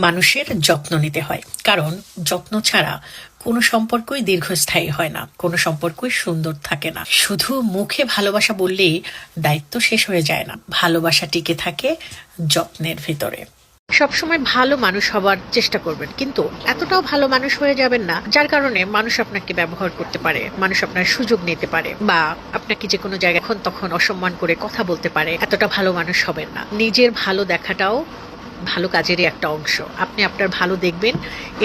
মানুষের যত্ন নিতে হয়, কারণ যত্ন ছাড়া কোনো সম্পর্কই দীর্ঘস্থায়ী হয় না, কোনো সম্পর্কই সুন্দর থাকে না। শুধু মুখে ভালোবাসা বললেই দায়িত্ব শেষ হয়ে যায় না, ভালোবাসা টিকে থাকে যত্নের ভিতরে। সবসময় ভালো মানুষ হবার চেষ্টা করবেন, কিন্তু এতটাও ভালো মানুষ হয়ে যাবেন না যার কারণে মানুষ আপনাকে ব্যবহার করতে পারে, মানুষ আপনার সুযোগ নিতে পারে, বা আপনাকে যে কোনো জায়গায় এখন তখন অসম্মান করে কথা বলতে পারে। এতটা ভালো মানুষ হবেন না। নিজের ভালো দেখাটাও ভালো কাজেরই একটা অংশ। আপনি আপনার ভালো দেখবেন,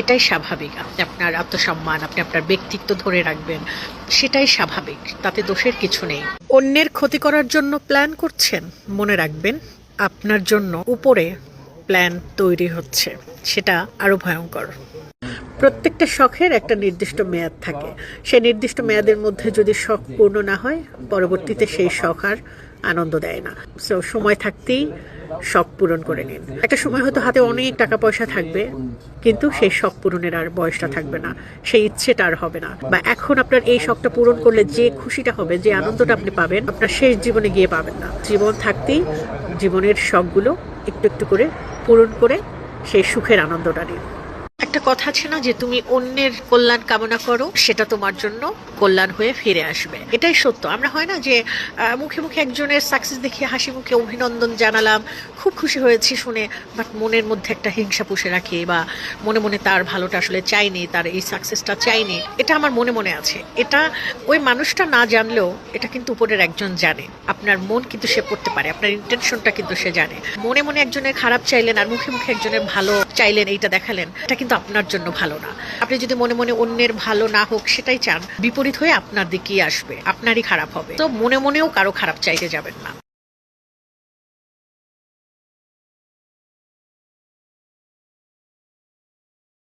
এটাই স্বাভাবিক। আপনি আপনার আত্মসম্মান, আপনি আপনার ব্যক্তিত্ব ধরে রাখবেন, সেটাই স্বাভাবিক, তাতে দোষের কিছু নেই। অন্যের ক্ষতি করার জন্য প্ল্যান করছেন, মনে রাখবেন আপনার জন্য উপরে প্ল্যান তৈরি হচ্ছে, সেটা আরো ভয়ঙ্কর। প্রত্যেকটা শখের একটা নির্দিষ্ট মেয়াদ থাকে, সেই নির্দিষ্ট মেয়াদের মধ্যে যদি শখ পূর্ণ না হয়, পরবর্তীতে সেই শখ আর আনন্দ দেয় না। সো সময় থাকতেই শখ পূরণ করে নিন। একটা সময় হয়তো হাতে অনেক টাকা পয়সা থাকবে, কিন্তু সেই শখ পূরণের আর বয়সটা থাকবে না, সেই ইচ্ছেটা আর হবে না। বা এখন আপনার এই শখটা পূরণ করলে যে খুশিটা হবে, যে আনন্দটা আপনি পাবেন, আপনার শেষ জীবনে গিয়ে পাবেন না। জীবন থাকতেই জীবনের শখগুলো একটু একটু করে পূরণ করে সেই সুখের আনন্দটা নিন। একটা কথা আছে না, যে তুমি অন্যের কল্যাণ কামনা করো, সেটা তোমার জন্য কল্যাণ হয়ে ফিরে আসবে। এটাই সত্য। আমরা হয় না যে মুখে মুখে একজনের সাকসেস দেখিয়ে হাসি মুখে অভিনন্দন জানালাম, খুব খুশি হয়েছি শুনে, বাট মনের মধ্যে একটা হিংসা পুষে রাখি, বা মনে মনে তার ভালোটা আসলে চাইনি, তার এই সাকসেসটা চাইনি, এটা আমার মনে মনে আছে। এটা ওই মানুষটা না জানলেও এটা কিন্তু উপরের একজন জানে। আপনার মন কিন্তু সে পড়তে পারে, আপনার ইন্টেনশনটা কিন্তু সে জানে। মনে মনে একজনের খারাপ চাইলেন আর মুখে মুখে একজনের ভালো চাইলেন, এইটা দেখালেন, এটা কিন্তু আপনার জন্য ভালো না। আপনি যদি মনে মনে অন্যের ভালো না হোক সেটাই চান, বিপরীত হয়ে আপনার দিকেই আসবে, আপনারই খারাপ হবে। তো মনে মনেও কারো খারাপ চাইতে যাবেন না।